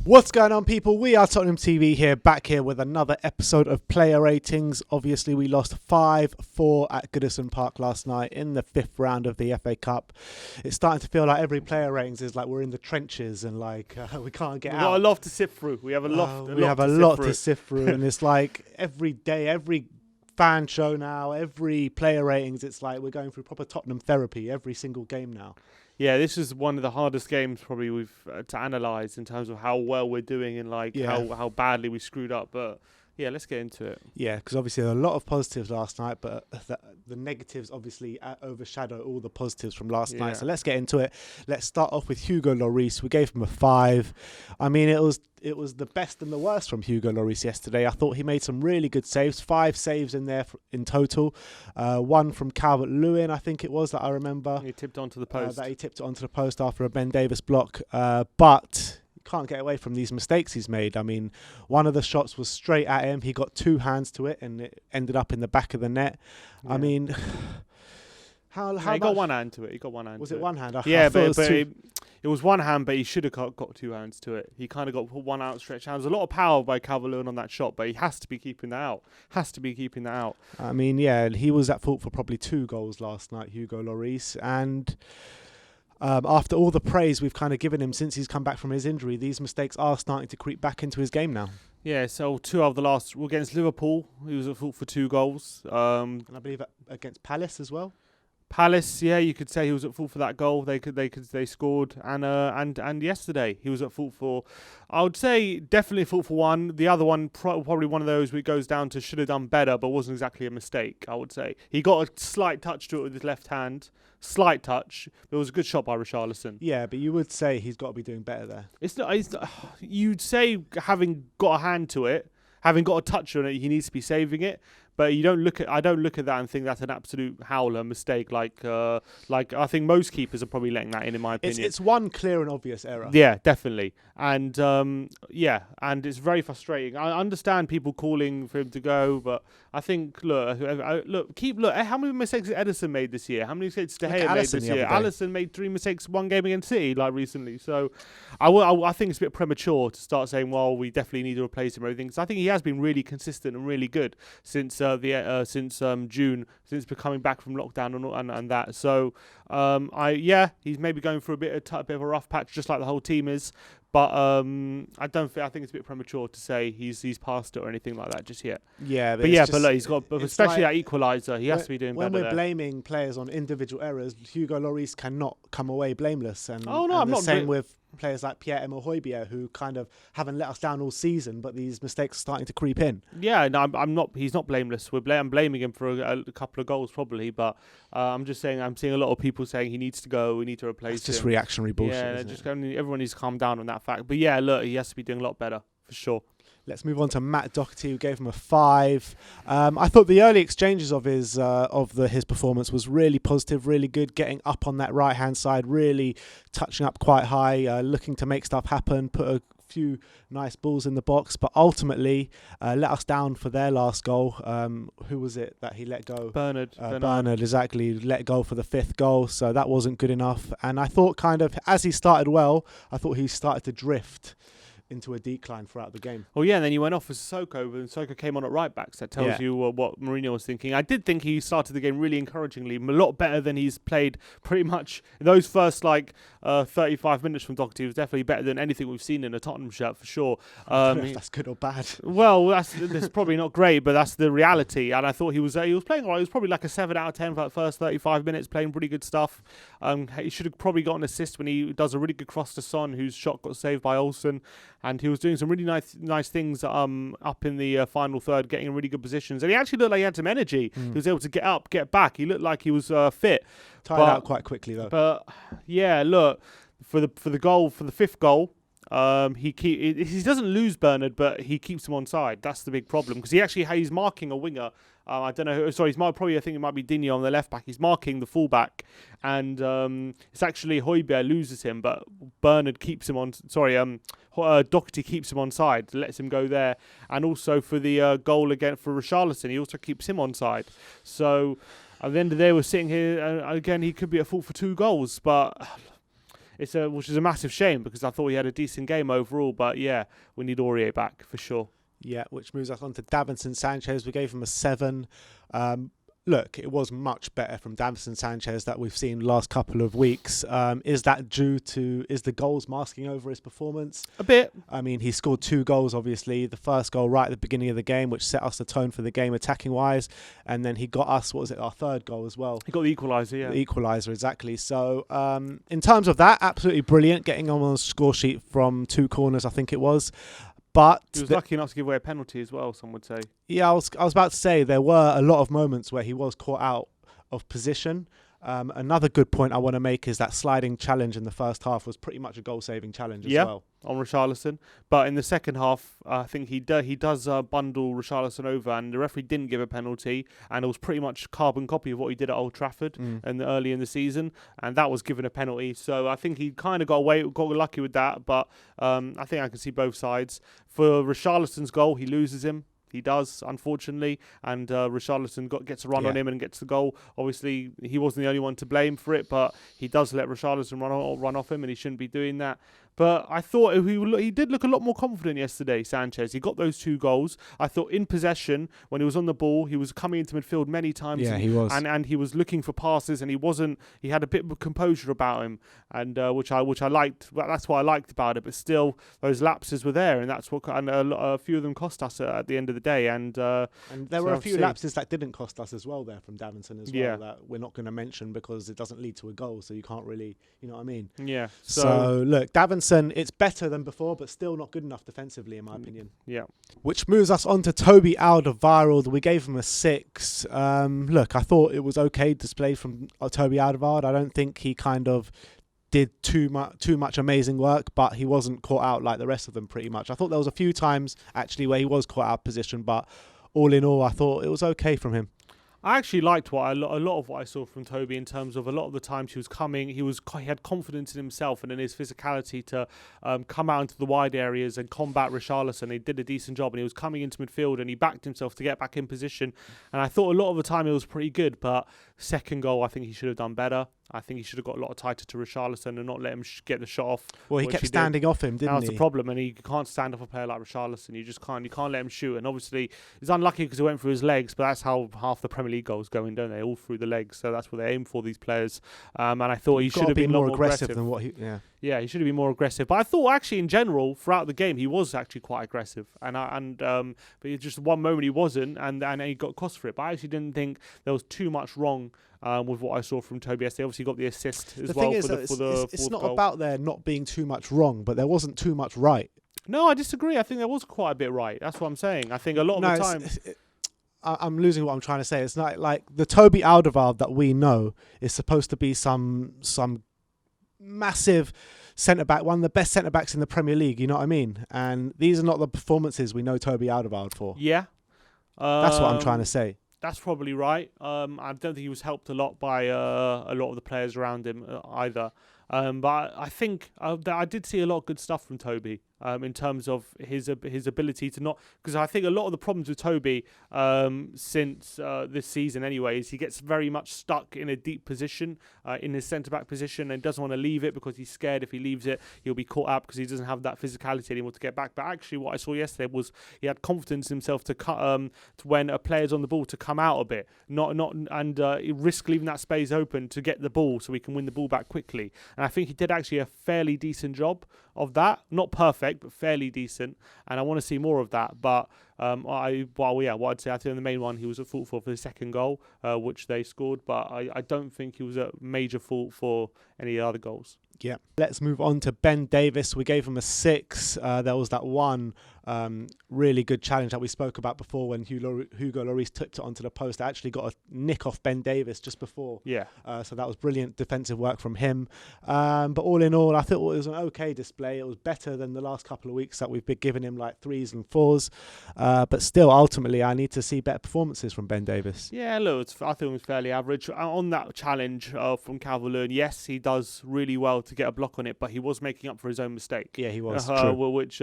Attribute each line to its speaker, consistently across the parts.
Speaker 1: What's going on, people? We are Tottenham TV here, back here with another episode of Player Ratings. Obviously, we lost 5-4 at Goodison Park last night in the 5th round of the FA Cup. It's starting to feel like every Player Ratings is like we're in the trenches and like we can't get out.
Speaker 2: We've got a lot to sift through. We have a lot
Speaker 1: to sift through, and it's like every day, every fan show now, every Player Ratings, it's like we're going through proper Tottenham therapy every single game now.
Speaker 2: Yeah, this is one of the hardest games probably we've to analyse in terms of how well we're doing and how badly we screwed up. But yeah, let's get into it.
Speaker 1: Yeah, because obviously there were a lot of positives last night, but the negatives obviously overshadow all the positives from last night. So let's get into it. Let's start off with Hugo Lloris. We gave him a 5. I mean, it was the best and the worst from Hugo Lloris yesterday. I thought he made some really good saves. 5 saves in there in total. One from Calvert-Lewin, I think it was, that I remember.
Speaker 2: He tipped onto the post.
Speaker 1: He tipped it onto the post after a Ben Davies block. But can't get away from these mistakes he's made. I mean, one of the shots was straight at him. He got 2 hands to it and it ended up in the back of the net. Yeah. I mean, how
Speaker 2: he got 1 hand to it. He got 1 hand.
Speaker 1: Was it 1 hand?
Speaker 2: Yeah, but it was 1 hand, but he should have got 2 hands to it. He kind of got 1 outstretched hand. There's a lot of power by Calvert-Lewin on that shot, but he has to be keeping that out. I
Speaker 1: mean, yeah, he was at fault for probably 2 goals last night, Hugo Lloris, and after all the praise we've kind of given him since he's come back from his injury, these mistakes are starting to creep back into his game now.
Speaker 2: Yeah, so 2 of the last against Liverpool, he was at fault for 2 goals.
Speaker 1: And I believe against Palace as well.
Speaker 2: Palace, yeah, you could say he was at fault for that goal. They scored, and yesterday he was at fault for. I would say definitely at fault for 1. The other one probably one of those where it goes down to should have done better, but wasn't exactly a mistake. I would say he got a slight touch to it with his left hand, slight touch. It was a good shot by Richarlison.
Speaker 1: Yeah, but you would say he's got to be doing better there.
Speaker 2: It's not. You'd say having got a hand to it, having got a touch on it, he needs to be saving it. But I don't look at that and think that's an absolute howler mistake. Like I think most keepers are probably letting that in my opinion.
Speaker 1: It's one clear and obvious error.
Speaker 2: Yeah, definitely. And and it's very frustrating. I understand people calling for him to go, but I think look. How many mistakes has Ederson made this year? How many mistakes De Gea made this year? Alisson made 3 mistakes 1 game against City recently. So I think it's a bit premature to start saying, well, we definitely need to replace him or everything. Because I think he has been really consistent and really good since June, since coming back from lockdown and that. So he's maybe going through a bit of a rough patch, just like the whole team is. But I think it's a bit premature to say he's past it or anything like that just yet.
Speaker 1: Yeah,
Speaker 2: but look, he's got, especially that equaliser, he has to be doing better.
Speaker 1: When we're blaming players on individual errors, Hugo Lloris cannot come away blameless. And
Speaker 2: I'm
Speaker 1: the
Speaker 2: not
Speaker 1: same with players like PierreEmerick Aubameyang, who kind of haven't let us down all season, but these mistakes are starting to creep in.
Speaker 2: Yeah, no, I'm not. He's not blameless. I'm blaming him for a couple of goals probably, but I'm just saying I'm seeing a lot of people saying he needs to go. We need to replace him.
Speaker 1: It's just reactionary bullshit.
Speaker 2: Yeah, everyone needs to calm down on that fact. But yeah, look, he has to be doing a lot better for sure.
Speaker 1: Let's move on to Matt Dougherty, who gave him a 5. I thought the early exchanges of his performance was really positive, really good. Getting up on that right hand side, really touching up quite high, looking to make stuff happen. Put a few nice balls in the box, but ultimately let us down for their last goal. Who was it that he let go?
Speaker 2: Bernard,
Speaker 1: exactly, let go for the 5th goal. So that wasn't good enough. And I thought kind of as he started well, I thought he started to drift into a decline throughout the game.
Speaker 2: Well, yeah, and then he went off for Sissoko, and Sissoko came on at right back. So that tells you what Mourinho was thinking. I did think he started the game really encouragingly, a lot better than he's played pretty much. Those first 35 minutes from Dougherty was definitely better than anything we've seen in a Tottenham shirt for sure.
Speaker 1: I don't know if that's good or bad.
Speaker 2: Well, that's probably not great, but that's the reality. And I thought he was playing all right. He was probably like a 7 out of 10 for the first 35 minutes, playing pretty good stuff. He should have probably got an assist when he does a really good cross to Son, whose shot got saved by Olsen. And he was doing some really nice things up in the final third, getting in really good positions. And he actually looked like he had some energy. He was able to get up, get back. He looked like he was fit.
Speaker 1: Tired out quite quickly, though.
Speaker 2: But, yeah, look, for the 5th goal, he doesn't lose Bernard, but he keeps him onside. That's the big problem. Because he's marking a winger. I don't know. I think it might be Digne on the left back. He's marking the fullback, and it's actually Højbjerg loses him, but Bernard keeps him on. Dougherty keeps him onside, lets him go there, and also for the goal again for Richarlison, he also keeps him onside. So at the end of the day, we're sitting here, and again, he could be at fault for 2 goals, but which is a massive shame because I thought he had a decent game overall. But yeah, we need Aurier back for sure.
Speaker 1: Yeah, which moves us on to Davinson Sanchez. We gave him a 7. Look, it was much better from Davinson Sanchez that we've seen last couple of weeks. Is that due to, is the goals masking over his performance?
Speaker 2: A bit.
Speaker 1: I mean, he scored 2 goals, obviously. The first goal right at the beginning of the game, which set us the tone for the game attacking-wise. And then he got us, our third goal as well.
Speaker 2: He got the equaliser, yeah.
Speaker 1: The equaliser, exactly. So, in terms of that, absolutely brilliant. Getting on the score sheet from 2 corners, I think it was. But
Speaker 2: he was lucky enough to give away a penalty as well, some would say.
Speaker 1: Yeah, I was about to say there were a lot of moments where he was caught out of position. Another good point I want to make is that sliding challenge in the first half was pretty much a goal-saving challenge as well.
Speaker 2: On Richarlison. But in the second half, I think he does bundle Richarlison over, and the referee didn't give a penalty, and it was pretty much carbon copy of what he did at Old Trafford early in the season, and that was given a penalty. So I think he kind of got lucky with that, but I think I can see both sides. For Richarlison's goal, he loses him. He does, unfortunately, and Richarlison gets a run on him and gets the goal. Obviously, he wasn't the only one to blame for it, but he does let Richarlison run off him, and he shouldn't be doing that. But I thought he did look a lot more confident yesterday, Sanchez. He got those 2 goals. I thought in possession, when he was on the ball, he was coming into midfield many times.
Speaker 1: Yeah, he was.
Speaker 2: And he was looking for passes, and he had a bit of composure about him, and which I liked. That's what I liked about it. But still, those lapses were there, and that's what a few of them cost us at the end of the day. And
Speaker 1: there were a few lapses that didn't cost us as well there from Davinson as well, that we're not going to mention because it doesn't lead to a goal, so you can't really, you know what I mean?
Speaker 2: Yeah.
Speaker 1: So look, Davinson, it's better than before, but still not good enough defensively, in my opinion.
Speaker 2: Yeah.
Speaker 1: Which moves us on to Toby Alderweireld. We gave him a 6. Look, I thought it was okay display from Toby Alderweireld. I don't think he kind of did too much amazing work, but he wasn't caught out like the rest of them pretty much. I thought there was a few times actually where he was caught out of position, but all in all, I thought it was okay from him.
Speaker 2: I actually liked a lot of what I saw from Toby in terms of a lot of the times he was coming. He had confidence in himself and in his physicality to come out into the wide areas and combat Richarlison. He did a decent job, and he was coming into midfield and he backed himself to get back in position. And I thought a lot of the time it was pretty good, but second goal, I think he should have done better. I think he should have got a lot tighter to Richarlison and not let him get the shot off.
Speaker 1: Well, he kept standing off him, didn't he?
Speaker 2: That's the problem, and he can't stand off a player like Richarlison. You just can't. You can't let him shoot. And obviously, he's unlucky because it went through his legs. But that's how half the Premier League goals go in, don't they? All through the legs. So that's what they aim for, these players. And I thought he should have been more aggressive
Speaker 1: than what he.
Speaker 2: Yeah, he should have been more aggressive. But I thought actually, in general, throughout the game, he was actually quite aggressive. But just one moment he wasn't, and he got cost for it. But I actually didn't think there was too much wrong with what I saw from Toby yesterday. Obviously got the assist as well for the
Speaker 1: it's not
Speaker 2: goal.
Speaker 1: about there not being too much wrong, but there wasn't too much right.
Speaker 2: No, I disagree. I think there was quite a bit right. That's what I'm saying. I think a lot of the time...
Speaker 1: I'm losing what I'm trying to say. It's not like the Toby Alderweireld that we know is supposed to be some massive centre-back, one of the best centre-backs in the Premier League, you know what I mean? And these are not the performances we know Toby Alderweireld for.
Speaker 2: Yeah.
Speaker 1: That's what I'm trying to say.
Speaker 2: That's probably right. I don't think he was helped a lot by a lot of the players around him either. But I think I did see a lot of good stuff from Toby in terms of his ability to not... Because I think a lot of the problems with Toby since this season anyway is he gets very much stuck in a deep position, in his centre-back position, and doesn't want to leave it because he's scared if he leaves it, he'll be caught up because he doesn't have that physicality anymore to get back. But actually what I saw yesterday was he had confidence in himself to when a player's on the ball to come out a bit, and risk leaving that space open to get the ball so he can win the ball back quickly. And I think he did actually a fairly decent job of that. Not perfect, but fairly decent. And I want to see more of that. But what I'd say, I think the main one he was at fault for the second goal, which they scored. But I don't think he was at major fault for any other goals.
Speaker 1: Yeah. Let's move on to Ben Davies. We gave him a 6. There was that one really good challenge that we spoke about before when Hugo Lloris tipped it onto the post. I actually got a nick off Ben Davies just before.
Speaker 2: Yeah.
Speaker 1: So that was brilliant defensive work from him. But all in all, I thought it was an okay display. It was better than the last couple of weeks that we've been giving him like 3s and 4s. But still, ultimately, I need to see better performances from Ben Davies.
Speaker 2: Yeah, look, I think it was fairly average. On that challenge from Calvert-Lewin, yes, he does really well to get a block on it, but he was making up for his own mistake.
Speaker 1: Yeah, he was.
Speaker 2: Which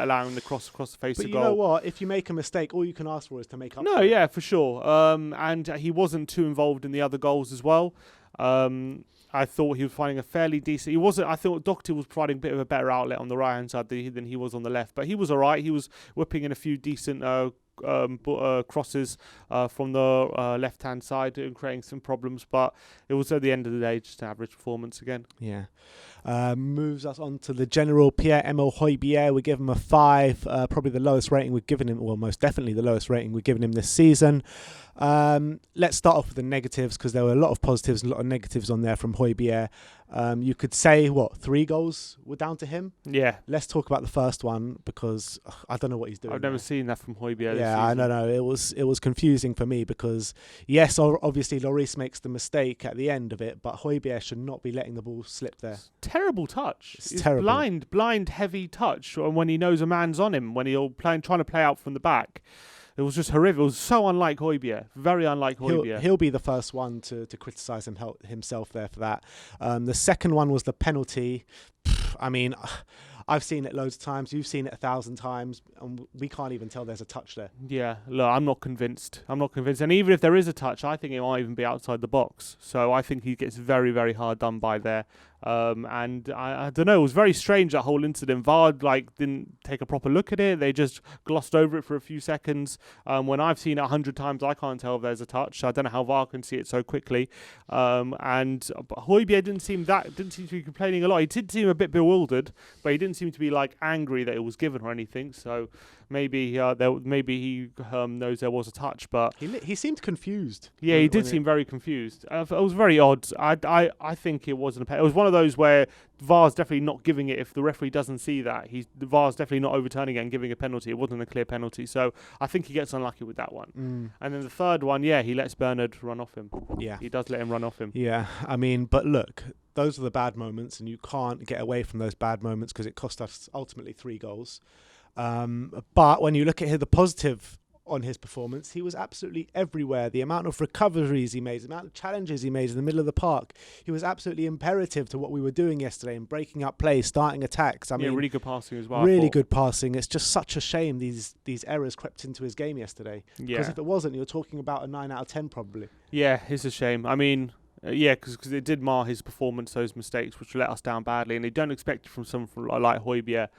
Speaker 2: allowing the cross across the face of
Speaker 1: goal. But
Speaker 2: you
Speaker 1: know what? If you make a mistake, all you can ask for is to make up.
Speaker 2: No, yeah, for sure. And he wasn't too involved in the other goals as well. I thought he was finding a fairly decent. He wasn't. I thought Dougherty was providing a bit of a better outlet on the right hand side than he was on the left, but he was all right. He was whipping in a few decent crosses from the left hand side and creating some problems. But it was at the end of the day just an average performance again.
Speaker 1: Yeah. Moves us on to the general PierreEmerick Aubameyang. We give him a 5, probably the lowest rating we've given him, well, most definitely the lowest rating we've given him this season. Let's start off with the negatives, because there were a lot of positives and a lot of negatives on there from Aubameyang. You could say, 3 goals were down to him?
Speaker 2: Yeah.
Speaker 1: Let's talk about the first one, because I don't know what he's doing.
Speaker 2: I've never seen that from Aubameyang.
Speaker 1: Yeah, I don't know. It was confusing for me, because, yes, obviously Lloris makes the mistake at the end of it, but Aubameyang should not be letting the ball slip there.
Speaker 2: Terrible touch.
Speaker 1: It's terrible.
Speaker 2: Blind, heavy touch when he knows a man's on him, when he'll trying to play out from the back. It was just horrific. It was so unlike Aubameyang. Very unlike Aubameyang.
Speaker 1: He'll be the first one to criticise himself there for that. The second one was the penalty. I mean, I've seen it loads of times. You've seen it 1,000 times, and we can't even tell there's a touch there.
Speaker 2: Yeah, look, I'm not convinced. And even if there is a touch, I think it might even be outside the box. So I think he gets very, very hard done by there. And I don't know. It was very strange, that whole incident. VAR didn't take a proper look at it. They just glossed over it for a few seconds. When I've seen it 100 times, I can't tell if there's a touch. I don't know how VAR can see it so quickly. And Aubameyang didn't seem to be complaining a lot. He did seem a bit bewildered, but he didn't seem to be angry that it was given or anything. So maybe he knows there was a touch, but
Speaker 1: he seemed confused.
Speaker 2: Yeah, he did seem very confused. It was very odd. I think it wasn't a penalty. It was one of those where VAR's definitely not giving it if the referee doesn't see that. The VAR's definitely not overturning it and giving a penalty. It wasn't a clear penalty, so I think he gets unlucky with that one. And then the third one, he lets Bernard run off him.
Speaker 1: Yeah,
Speaker 2: he does let him run off him.
Speaker 1: Yeah, I mean, but look, those are the bad moments, and you can't get away from those bad moments because it cost us ultimately 3 goals. But when you look at the positive on his performance, he was absolutely everywhere. The amount of recoveries he made, the amount of challenges he made in the middle of the park, he was absolutely imperative to what we were doing yesterday in breaking up play, starting attacks. I mean,
Speaker 2: really good passing as well.
Speaker 1: Really good passing. It's just such a shame these errors crept into his game yesterday. Because if it wasn't, you're talking about a 9 out of 10 probably. Yeah,
Speaker 2: it's a shame. I mean, because it did mar his performance, those mistakes, which let us down badly, and they don't expect it from someone like Aubameyang.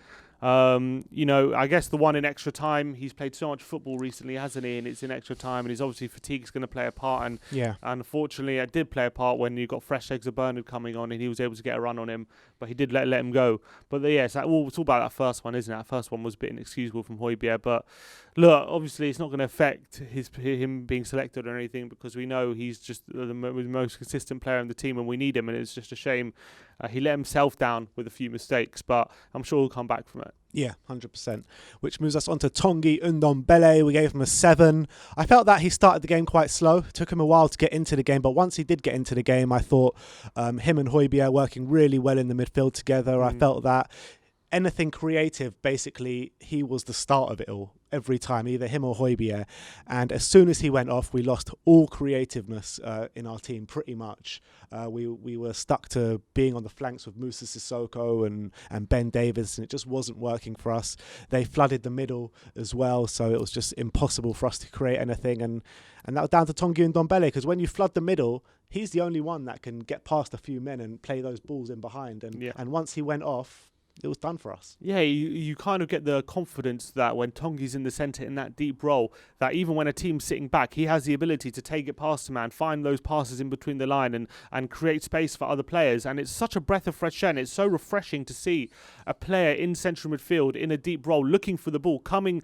Speaker 2: I guess the one in extra time, he's played so much football recently, hasn't he? And it's in extra time, and he's obviously fatigue's going to play a part. And unfortunately, it did play a part when you got fresh eggs of Bernard coming on, and he was able to get a run on him, but he did let him go. But it's all about that first one, isn't it? That first one was a bit inexcusable from Aubameyang. But look, obviously, it's not going to affect him being selected or anything, because we know he's just the most consistent player in the team, and we need him. And it's just a shame he let himself down with a few mistakes, but I'm sure he'll come back from it.
Speaker 1: Yeah, 100%. Which moves us on to Tanguy Ndombele. We gave him a 7. I felt that he started the game quite slow. It took him a while to get into the game, but once he did get into the game, I thought him and Aubameyang working really well in the midfield together. I felt that anything creative, basically, he was the start of it all. Every time, either him or Aubameyang. And as soon as he went off, we lost all creativeness in our team, pretty much. We were stuck to being on the flanks with Moussa Sow and Ben Davies, and it just wasn't working for us. They flooded the middle as well, so it was just impossible for us to create anything. And that was down to Tanguy Ndombele, because when you flood the middle, he's the only one that can get past a few men and play those balls in behind. And once he went off, it was done for us. Yeah,
Speaker 2: you kind of get the confidence that when Tanguy's in the centre in that deep role, that even when a team's sitting back, he has the ability to take it past the man, find those passes in between the line and create space for other players. And it's such a breath of fresh air, and it's so refreshing to see a player in central midfield in a deep role, looking for the ball, coming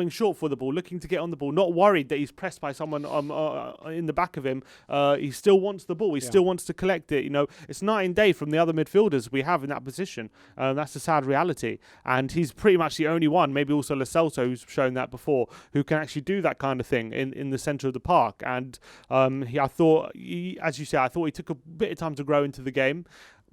Speaker 2: short for the ball, looking to get on the ball, not worried that he's pressed by someone in the back of him. He still wants the ball. He still wants to collect it. It's night and day from the other midfielders we have in that position. That's a sad reality, and he's pretty much the only one, maybe also Lo Celso, who's shown that before, who can actually do that kind of thing in the centre of the park. And I thought he took a bit of time to grow into the game,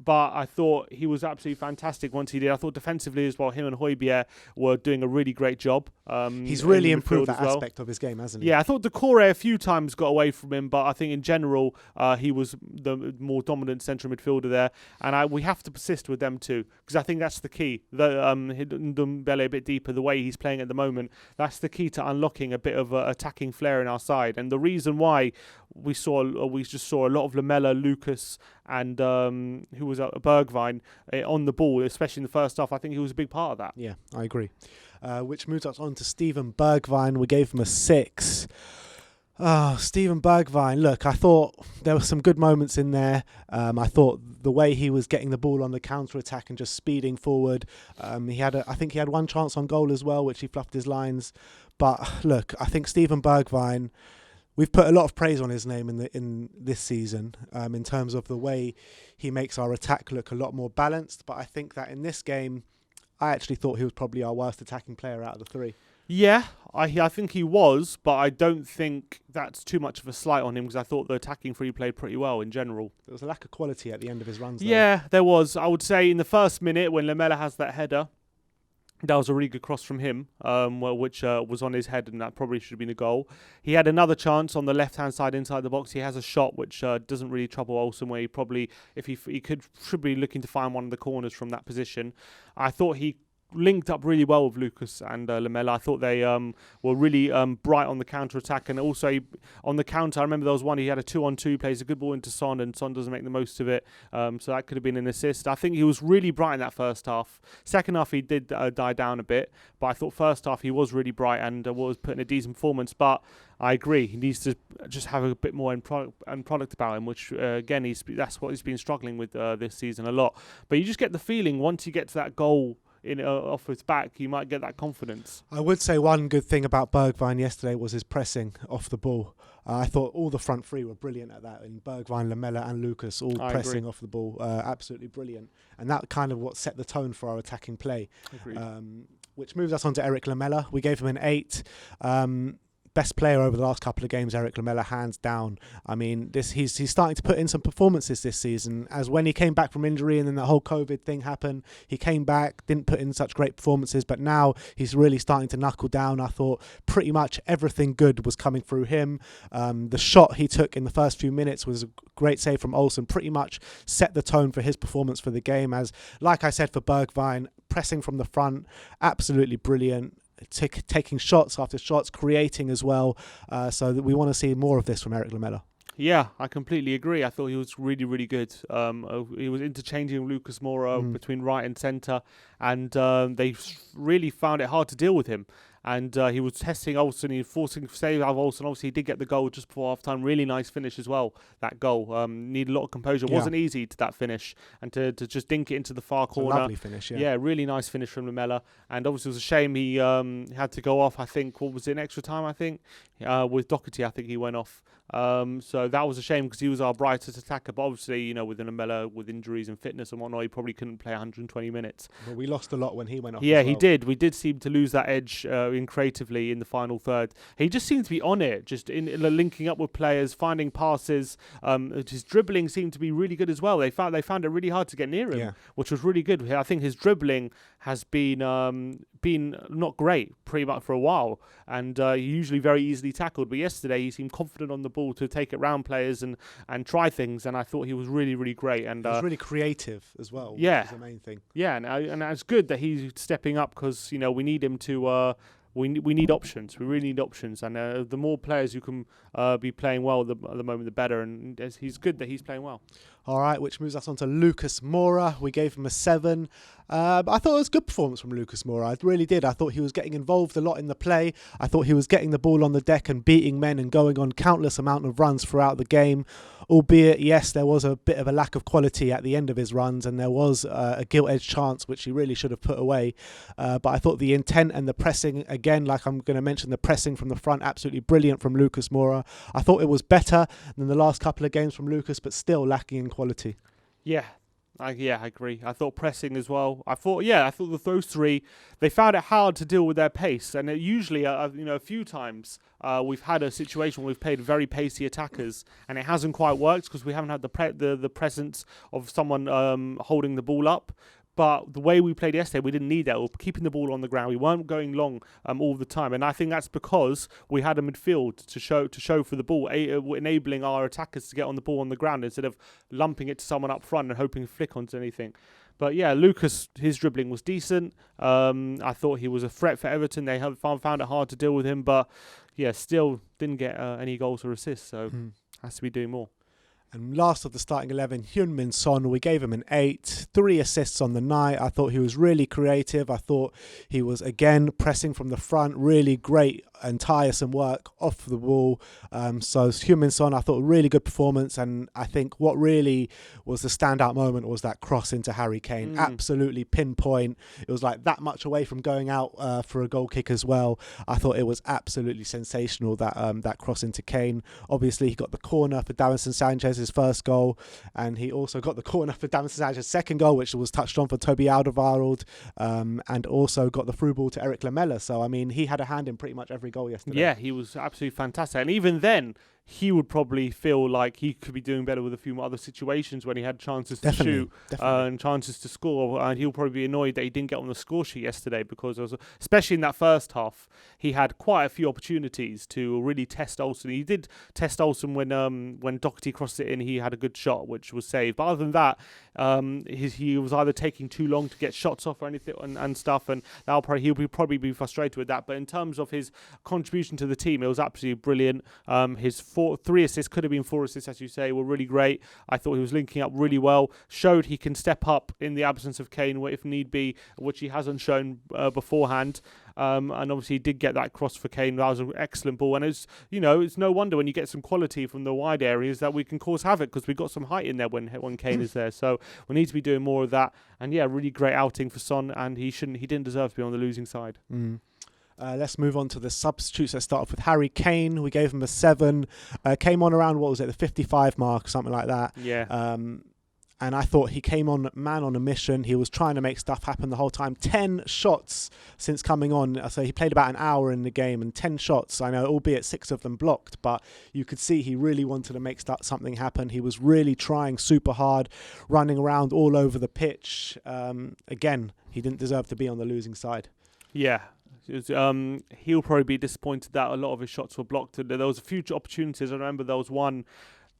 Speaker 2: but I thought he was absolutely fantastic once he did. I thought defensively as well, him and Højbjerg were doing a really great job.
Speaker 1: He's really improved that aspect of his game, hasn't he?
Speaker 2: Yeah, I thought Decore a few times got away from him, but I think in general he was the more dominant central midfielder there, and we have to persist with them too, because I think that's the key. Dembele a bit deeper, the way he's playing at the moment, that's the key to unlocking a bit of attacking flair in our side, and the reason why we just saw a lot of Lamela, Lucas, and who was Bergvine on the ball, especially in the first half. I think he was a big part of that.
Speaker 1: Yeah, I agree. Which moves us on to Steven Bergvine. We gave him a 6. Steven Bergvine, look, I thought there were some good moments in there. I thought the way he was getting the ball on the counter-attack and just speeding forward. I think he had one chance on goal as well, which he fluffed his lines. But look, I think Steven Bergvine, we've put a lot of praise on his name in this season in terms of the way he makes our attack look a lot more balanced. But I think that in this game, I actually thought he was probably our worst attacking player out of the 3.
Speaker 2: Yeah, I think he was, but I don't think that's too much of a slight on him, because I thought the attacking 3 played pretty well in general.
Speaker 1: There was a lack of quality at the end of his runs, though.
Speaker 2: Yeah, there was. I would say in the first minute when Lamela has that header, that was a really good cross from him, which was on his head, and that probably should have been a goal. He had another chance on the left-hand side inside the box. He has a shot which doesn't really trouble Olsen, where he probably, if he should be looking to find one of the corners from that position. I thought he linked up really well with Lucas and Lamela. I thought they were really bright on the counter-attack, and also on the counter, I remember there was one, he had a 2-on-2, plays a good ball into Son, and Son doesn't make the most of it, so that could have been an assist. I think he was really bright in that first half. Second half, he did die down a bit, but I thought first half he was really bright and was putting a decent performance, but I agree, he needs to just have a bit more end product about him, which again, that's what he's been struggling with this season a lot. But you just get the feeling once you get to that goal off his back, you might get that confidence.
Speaker 1: I would say one good thing about Bergvine yesterday was his pressing off the ball. I thought all the front 3 were brilliant at that, and Bergvine, Lamela and Lucas all pressing off the ball, absolutely brilliant. And that kind of what set the tone for our attacking play. Which moves us on to Erik Lamela. We gave him an 8. Best player over the last couple of games, Erik Lamela, hands down. I mean, he's starting to put in some performances this season. As when he came back from injury and then the whole COVID thing happened, he came back, didn't put in such great performances, but now he's really starting to knuckle down. I thought pretty much everything good was coming through him. The shot he took in the first few minutes was a great save from Olsen, pretty much set the tone for his performance for the game. As, like I said, for Bergvine, pressing from the front, absolutely brilliant. Taking shots after shots, creating as well. So that we want to see more of this from Erik Lamela.
Speaker 2: Yeah, I completely agree. I thought he was really, really good. He was interchanging Lucas Moura between right and centre, and they really found it hard to deal with him. And he was testing Olsen, he was forcing save out of Olsen. Obviously, he did get the goal just before half-time. Really nice finish as well, that goal. Needed a lot of composure.
Speaker 1: Yeah.
Speaker 2: Wasn't easy to that finish. And to just dink it into the far corner.
Speaker 1: A lovely finish, yeah.
Speaker 2: Yeah, really nice finish from Lamela. And obviously, it was a shame he had to go off, I think. What was it, in extra time, I think? With Dougherty, I think he went off. So that was a shame, because he was our brightest attacker. But obviously, you know, with Lamela, with injuries and fitness and whatnot, he probably couldn't play 120 minutes.
Speaker 1: But we lost a lot when he went off.
Speaker 2: Yeah,
Speaker 1: as well.
Speaker 2: he did. We did seem to lose that edge in creatively in the final third. He just seemed to be on it, just in linking up with players, finding passes. His dribbling seemed to be really good as well. They found it really hard to get near him, which was really good. I think his dribbling has been not great pretty much for a while, and usually very easily tackled. But yesterday he seemed confident on the ball to take it round players and try things, and I thought he was really, really great. And
Speaker 1: he was really creative as well.
Speaker 2: Yeah,
Speaker 1: which is the main thing. Yeah,
Speaker 2: and it's good that he's stepping up, because you know we need him to. We need options. We really need options, and the more players who can be playing well at the moment, the better. And he's good that he's playing well.
Speaker 1: All right, which moves us on to Lucas Moura. We gave him a 7. I thought it was a good performance from Lucas Moura. I really did. I thought he was getting involved a lot in the play. I thought he was getting the ball on the deck and beating men and going on countless amount of runs throughout the game. Albeit, yes, there was a bit of a lack of quality at the end of his runs, and there was a gilt-edged chance which he really should have put away. But I thought the intent and the pressing, again, like I'm going to mention, the pressing from the front, absolutely brilliant from Lucas Moura. I thought it was better than the last couple of games from Lucas, but still lacking in quality.
Speaker 2: Yeah, I agree. I thought pressing as well. I thought that those three, they found it hard to deal with their pace. And usually, a few times we've had a situation where we've played very pacey attackers, and it hasn't quite worked because we haven't had the presence of someone holding the ball up. But the way we played yesterday, we didn't need that. We were keeping the ball on the ground. We weren't going long all the time, and I think that's because we had a midfield to show for the ball, enabling our attackers to get on the ball on the ground instead of lumping it to someone up front and hoping to flick onto anything. But yeah, Lucas, his dribbling was decent. I thought he was a threat for Everton. They found it hard to deal with him, but yeah, still didn't get any goals or assists. So has to be doing more.
Speaker 1: And last of the starting 11, Heung-min Son, we gave him an 8, 3 assists on the night. I thought he was really creative. I thought he was, again, pressing from the front, really great and tiresome work off the ball. So Heung-min Son, I thought, a really good performance. And I think what really was the standout moment was that cross into Harry Kane. Absolutely pinpoint. It was like that much away from going out for a goal kick as well. I thought it was absolutely sensational, that cross into Kane. Obviously, he got the corner for Davinson Sanchez, his first goal, and he also got the corner for Davinson Sanchez's second goal, which was touched on for Toby Alderweireld, and also got the through ball to Erik Lamela. So, I mean, he had a hand in pretty much every goal yesterday.
Speaker 2: Yeah, he was absolutely fantastic. And even then, he would probably feel like he could be doing better with a few more other situations when he had chances to shoot and chances to score. And he'll probably be annoyed that he didn't get on the score sheet yesterday because, especially in that first half, he had quite a few opportunities to really test Olsen. He did test Olsen when Dougherty crossed it in. He had a good shot, which was saved. But other than that, he was either taking too long to get shots off or anything and stuff. And he'll probably be frustrated with that. But in terms of his contribution to the team, it was absolutely brilliant. His 3 assists, could have been 4 assists, as you say, were really great. I thought he was linking up really well, showed he can step up in the absence of Kane if need be, which he hasn't shown beforehand. And obviously he did get that cross for Kane. That was an excellent ball, and it's no wonder when you get some quality from the wide areas that we can cause havoc because we've got some height in there when Kane is there. So we need to be doing more of that. And yeah, really great outing for Son, and he didn't deserve to be on the losing side.
Speaker 1: Let's move on to the substitutes. Let's start off with Harry Kane. We gave him a 7. Came on around, the 55 mark, something like that.
Speaker 2: Yeah.
Speaker 1: And I thought he came on a mission. He was trying to make stuff happen the whole time. 10 shots since coming on. So he played about an hour in the game and 10 shots. I know, albeit 6 of them blocked, but you could see he really wanted to make something happen. He was really trying super hard, running around all over the pitch. Again, he didn't deserve to be on the losing side.
Speaker 2: Yeah. He'll probably be disappointed that a lot of his shots were blocked. There was a few opportunities. I remember there was one.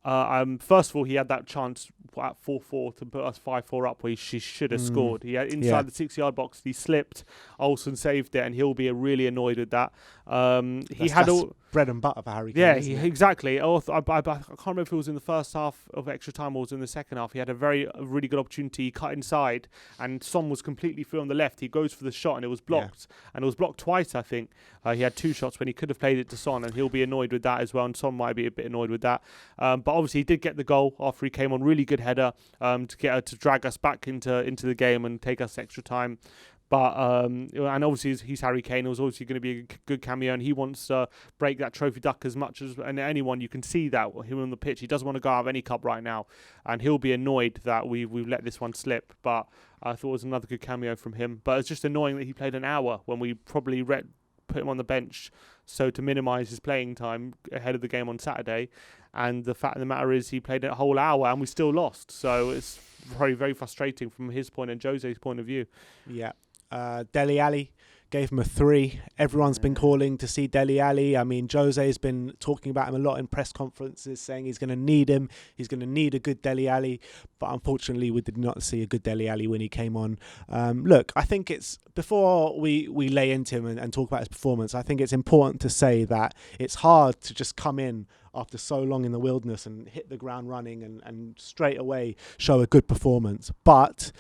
Speaker 2: First of all, he had that chance at 4-4 to put us 5-4 up, where he should have scored. He had inside the 6-yard box. He slipped. Olsen saved it, and he'll be really annoyed with that. That's
Speaker 1: bread and butter for Harry Kane.
Speaker 2: Yeah, exactly. I can't remember if it was in the first half of extra time or was in the second half. He had a really good opportunity. He cut inside, and Son was completely free on the left. He goes for the shot, and it was blocked. Yeah. And it was blocked twice, I think. He had 2 shots when he could have played it to Son, and he'll be annoyed with that as well. And Son might be a bit annoyed with that. But obviously, he did get the goal after he came on. Really good header to drag us back into the game and take us extra time. But and obviously he's Harry Kane. It was obviously going to be a good cameo, and he wants to break that trophy duck as much as anyone. You can see that him on the pitch. He doesn't want to go out of any cup right now, and he'll be annoyed that we've let this one slip. But I thought it was another good cameo from him. But it's just annoying that he played an hour when we probably put him on the bench so to minimise his playing time ahead of the game on Saturday. And the fact of the matter is he played a whole hour and we still lost. So it's very, very frustrating from his point and Jose's point of view.
Speaker 1: Yeah. Dele Alli, gave him a 3. Everyone's been calling to see Dele Alli. I mean, Jose's been talking about him a lot in press conferences, saying he's going to need him. He's going to need a good Dele Alli. But unfortunately, we did not see a good Dele Alli when he came on. Look, I think it's, before we lay into him and talk about his performance, I think it's important to say that it's hard to just come in after so long in the wilderness and hit the ground running and straight away show a good performance. But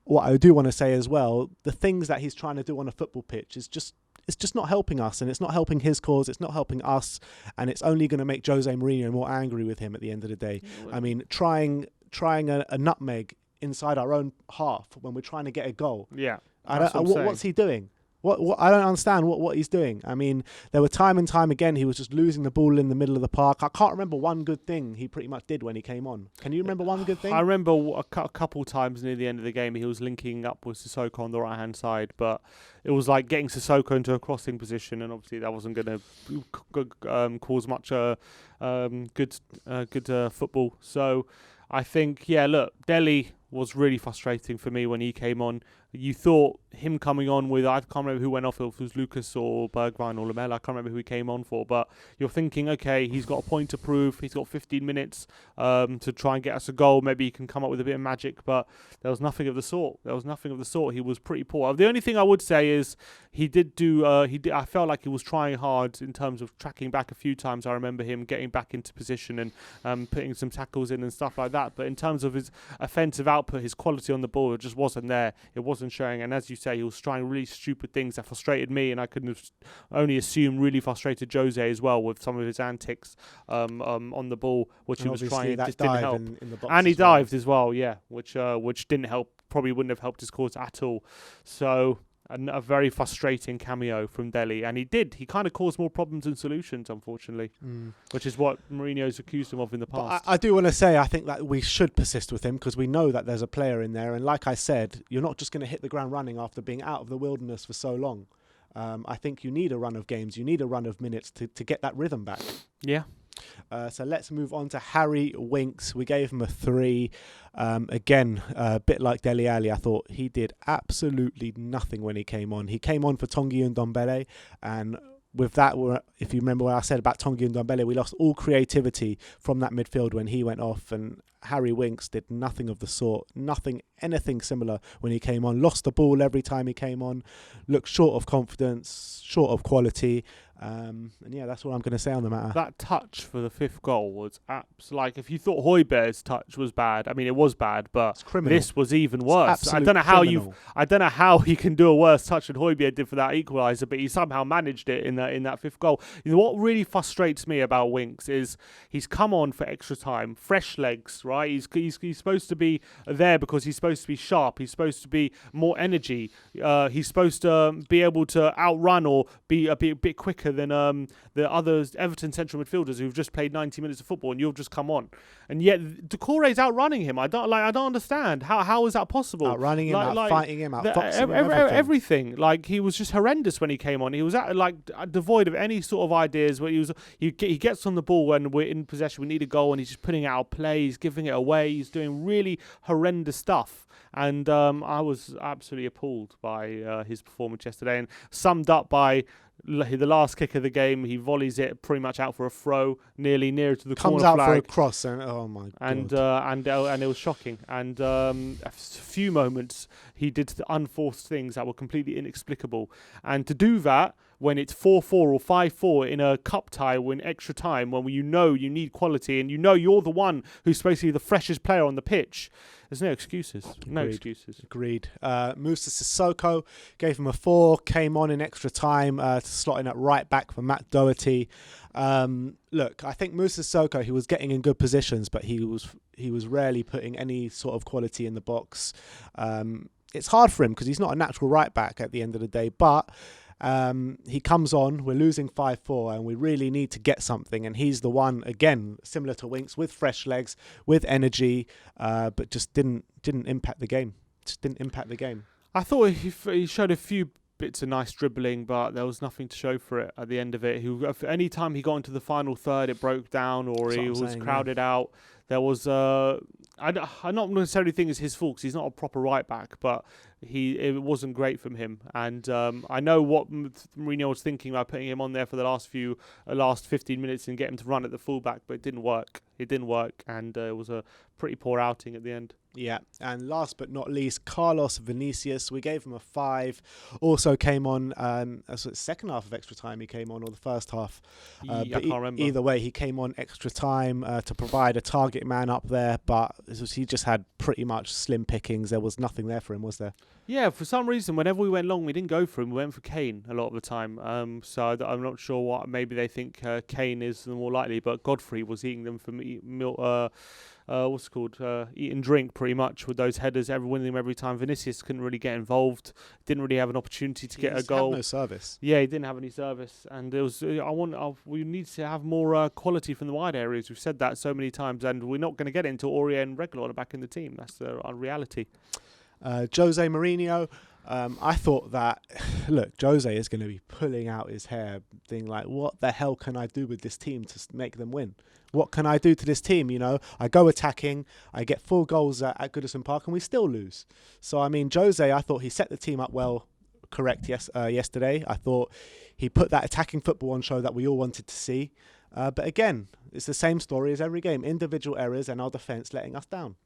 Speaker 1: what I do want to say as well, the things that he's trying to do on a football pitch is just, it's just not helping us, and it's not helping his cause, it's not helping us, and it's only going to make Jose Mourinho more angry with him at the end of the day. I mean, trying a nutmeg inside our own half when we're trying to get a goal.
Speaker 2: Yeah.
Speaker 1: What's he doing? What I don't understand what he's doing. I mean, there were time and time again he was just losing the ball in the middle of the park. I can't remember one good thing he pretty much did when he came on. Can you remember one good thing?
Speaker 2: I remember a couple times near the end of the game he was linking up with Sissoko on the right hand side, but it was like getting Sissoko into a crossing position, and obviously that wasn't going to cause much good football. So I think, look, Dele was really frustrating for me when he came on. You thought him coming on with, I can't remember who went off, if it was Lucas or Bergvine or Lamela, I can't remember who he came on for, but you're thinking, okay, he's got a point to prove, he's got 15 minutes to try and get us a goal, maybe he can come up with a bit of magic, but there was nothing of the sort. He was pretty poor. The only thing I would say is I felt like he was trying hard in terms of tracking back a few times. I remember him getting back into position and putting some tackles in and stuff like that, but in terms of his offensive output, his quality on the ball, it just wasn't there. It wasn't showing, and as you say, he was trying really stupid things that frustrated me, and I couldn't have only assumed really frustrated Jose as well with some of his antics on the ball, which he was trying, just didn't help.
Speaker 1: In the box
Speaker 2: and he dived as well, which didn't help, probably wouldn't have helped his cause at all. So a very frustrating cameo from Dele, and he kind of caused more problems than solutions, unfortunately, which is what Mourinho's accused him of in the past.
Speaker 1: But I do want to say, I think that we should persist with him because we know that there's a player in there, and like I said, you're not just going to hit the ground running after being out of the wilderness for so long. I think you need a run of games, you need a run of minutes to get that rhythm back.
Speaker 2: Yeah.
Speaker 1: So let's move on to Harry Winks. We gave him a 3. Again, a bit like Dele Alli, I thought he did absolutely nothing when he came on. He came on for Tanguy Ndombele, and with that, if you remember what I said about Tanguy Ndombele, we lost all creativity from that midfield when he went off, and Harry Winks did nothing of the sort, anything similar when he came on. Lost the ball every time he came on, looked short of confidence, short of quality. And that's what I'm going to say on the matter.
Speaker 2: That touch for the 5th goal was like, if you thought Højbjerg's touch was bad, I mean it was bad, but this was even worse. I don't know how he can do a worse touch than Højbjerg did for that equaliser, but he somehow managed it in that 5th goal. You know what really frustrates me about Winks is he's come on for extra time, fresh legs, right? He's supposed to be there because he's supposed to be sharp. He's supposed to be more energy. He's supposed to be able to outrun or be a bit quicker than the others, Everton central midfielders who've just played 90 minutes of football, and you've just come on, and yet Doucouré's outrunning him. I don't understand how is that possible?
Speaker 1: Outrunning him, fighting him, outfoxing him,
Speaker 2: everything. Like, he was just horrendous when he came on. He was devoid of any sort of ideas. Where he gets on the ball when we're in possession, we need a goal, and he's just putting it out of play. He's giving it away. He's doing really horrendous stuff. And I was absolutely appalled by his performance yesterday, and summed up by the last kick of the game. He volleys it pretty much out for a throw, nearer to the corner flag.
Speaker 1: Comes out for a cross, and oh my god!
Speaker 2: And it was shocking. And a few moments he did the unforced things that were completely inexplicable. And to do that when it's 4-4 or 5-4 in a cup tie or in extra time, when you know you need quality and you know you're the one who's supposed to be the freshest player on the pitch, there's no excuses.
Speaker 1: Agreed. Moussa Sissoko, gave him a 4, came on in extra time to slot in at right back for Matt Dougherty. Look, I think Moussa Sissoko, he was getting in good positions, but he was rarely putting any sort of quality in the box. It's hard for him because he's not a natural right back at the end of the day, but he comes on, we're losing 5-4, and we really need to get something, and he's the one, again, similar to Winks, with fresh legs, with energy, but just didn't impact the game. I
Speaker 2: thought he showed a few bits of nice dribbling, but there was nothing to show for it at the end of it. Any time he got into the final third, it broke down, or he was crowded out. There was I'm not necessarily think it's his fault because he's not a proper right back, but it wasn't great from him. And I know what Mourinho was thinking about putting him on there for the last 15 minutes and get him to run at the fullback, but it didn't work. And it was a pretty poor outing at the end.
Speaker 1: Yeah, and last but not least, Carlos Vinicius. We gave him a 5. Also came on, the second half of extra time he came on, or the first half.
Speaker 2: I can't remember.
Speaker 1: Either way, he came on extra time to provide a target man up there, but he just had pretty much slim pickings. There was nothing there for him, was there?
Speaker 2: Yeah, for some reason, whenever we went long, we didn't go for him. We went for Kane a lot of the time. So I'm not sure what. Maybe they think Kane is the more likely, but Godfrey was eating them for me. eat and drink pretty much with those headers, winning them every time. Vinicius couldn't really get involved, didn't really have an opportunity to get a goal.
Speaker 1: Had no service.
Speaker 2: Yeah, he didn't have any service, and it was. We need to have more quality from the wide areas. We've said that so many times, and we're not going to get it until Aurier and Reguilon are back in the team. That's our reality.
Speaker 1: Jose Mourinho. I thought that, look, Jose is going to be pulling out his hair, being like, what the hell can I do with this team to make them win? What can I do to this team? You know, I go attacking, I get 4 goals at Goodison Park, and we still lose. So, I mean, Jose, I thought he set the team up well, correct, yesterday. I thought he put that attacking football on show that we all wanted to see. But again, it's the same story as every game. Individual errors and our defence letting us down.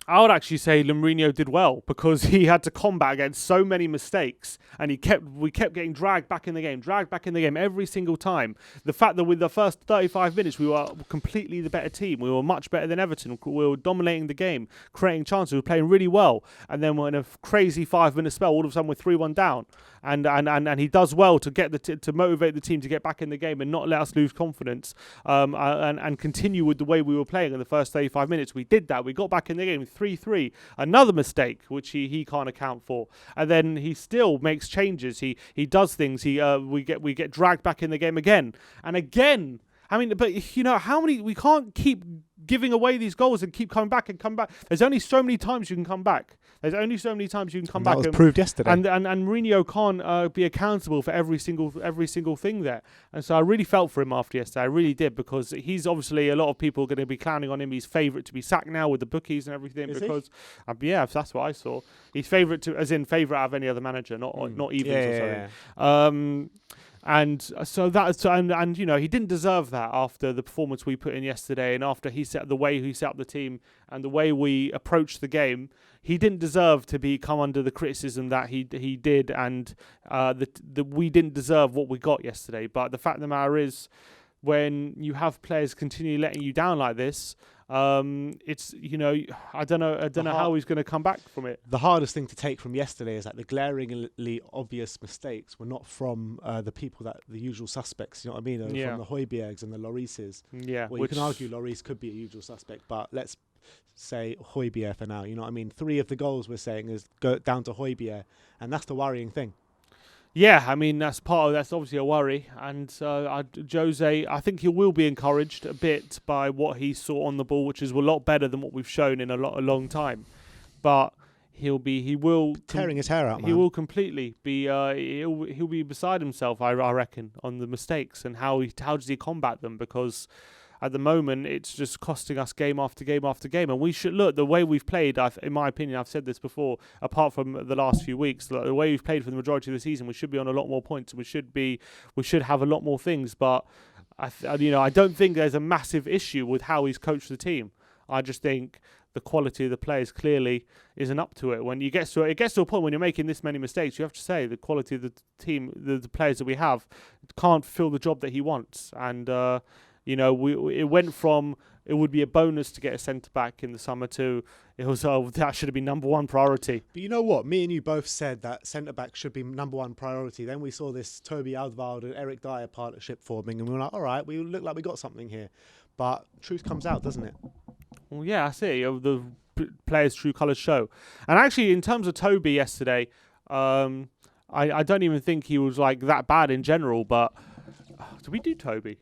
Speaker 2: I would actually say Mourinho did well because he had to combat against so many mistakes, and we kept getting dragged back in the game every single time. The fact that with the first 35 minutes we were completely the better team, we were much better than Everton, we were dominating the game, creating chances, we were playing really well, and then we're in a crazy 5-minute spell, all of a sudden we're 3-1 down, and he does well to get to motivate the team to get back in the game and not let us lose confidence, and continue with the way we were playing in the first 35 minutes. We did that. We got back in the game 3-3. Another mistake which he can't account for, and then he still makes changes. He does things. We get dragged back in the game again and again. I mean, but you know how many? We can't keep giving away these goals and keep coming back and come back. There's only so many times you can come back. That was
Speaker 1: proved yesterday.
Speaker 2: And Mourinho can't be accountable for every single thing there. And so I really felt for him after yesterday. I really did, because he's obviously, a lot of people are going to be clowning on him. He's favourite to be sacked now with the bookies and everything.
Speaker 1: Is
Speaker 2: because yeah, that's what I saw. He's favourite as in favourite out of any other manager, not evens or something. And so that's and you know, he didn't deserve that after the performance we put in yesterday, and after the way he set up the team and the way we approached the game. He didn't deserve to come under the criticism that he did, and we didn't deserve what we got yesterday. But the fact of the matter is, when you have players continually letting you down like this, it's, you know, I don't know how he's going to come back from it.
Speaker 1: The hardest thing to take from yesterday is that the glaringly obvious mistakes were not from the usual suspects. You know what I mean? From the Højbjergs and the Llorises.
Speaker 2: Yeah.
Speaker 1: Well, you can argue Lloris could be a usual suspect, but let's say Højbjerg for now. You know what I mean? 3 of the goals we're saying is go down to Højbjerg, and that's the worrying thing.
Speaker 2: Yeah, I mean, that's obviously a worry. And Jose, I think he will be encouraged a bit by what he saw on the ball, which is a lot better than what we've shown in a long time. But he will
Speaker 1: tearing his hair out, man.
Speaker 2: He will completely be he'll be beside himself, I reckon, on the mistakes and how does he combat them, because at the moment, it's just costing us game after game after game. And we should look, the way we've played, in my opinion, I've said this before, apart from the last few weeks, the way we've played for the majority of the season, we should be on a lot more points. We should have a lot more things. But I don't think there's a massive issue with how he's coached the team. I just think the quality of the players clearly isn't up to it. When it gets to a point when you're making this many mistakes, you have to say the quality of the team, the players that we have, can't fulfill the job that he wants. And it went from it would be a bonus to get a centre back in the summer to it was that should have been number 1 priority.
Speaker 1: But you know what? Me and you both said that centre back should be number 1 priority. Then we saw this Toby Alderweireld and Eric Dyer partnership forming, and we were like, all right, we look like we got something here. But truth comes out, doesn't it?
Speaker 2: Well, yeah, I see. The players' true colours show. And actually, in terms of Toby yesterday, I don't even think he was like that bad in general. But did we do Toby?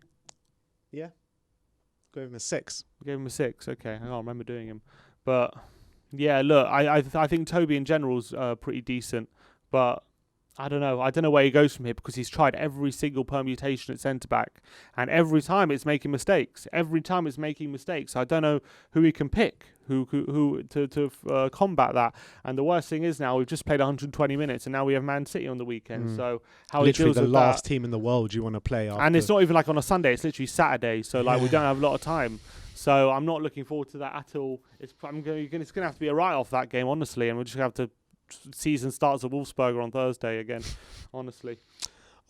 Speaker 1: Yeah. Gave him a 6.
Speaker 2: We gave him a 6. Okay, I can't remember doing him. But yeah, look, I think Toby in general is pretty decent. But I don't know. I don't know where he goes from here, because he's tried every single permutation at centre back, and every time it's making mistakes. I don't know who he can pick, who to combat that. And the worst thing is now we've just played 120 minutes, and now we have Man City on the weekend. So how
Speaker 1: literally
Speaker 2: he deals
Speaker 1: the
Speaker 2: with
Speaker 1: last
Speaker 2: that.
Speaker 1: team in the world you want to play after.
Speaker 2: And it's not even like on a Sunday; it's literally Saturday. So we don't have a lot of time. So I'm not looking forward to that at all. It's going to have to be a write-off, that game, honestly, and we're just going to have to. Season starts at Wolfsburger on Thursday again, honestly.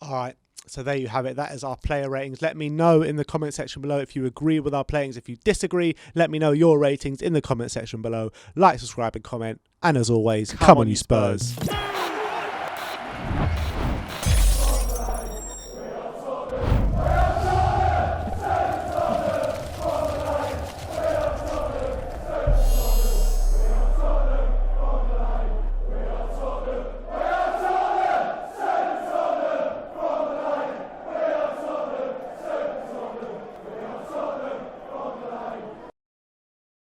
Speaker 1: All right, so there you have it. That is our player ratings. Let me know in the comment section below if you agree with our playings. If you disagree, let me know your ratings in the comment section below. Like, subscribe and comment. And as always, come on you Spurs.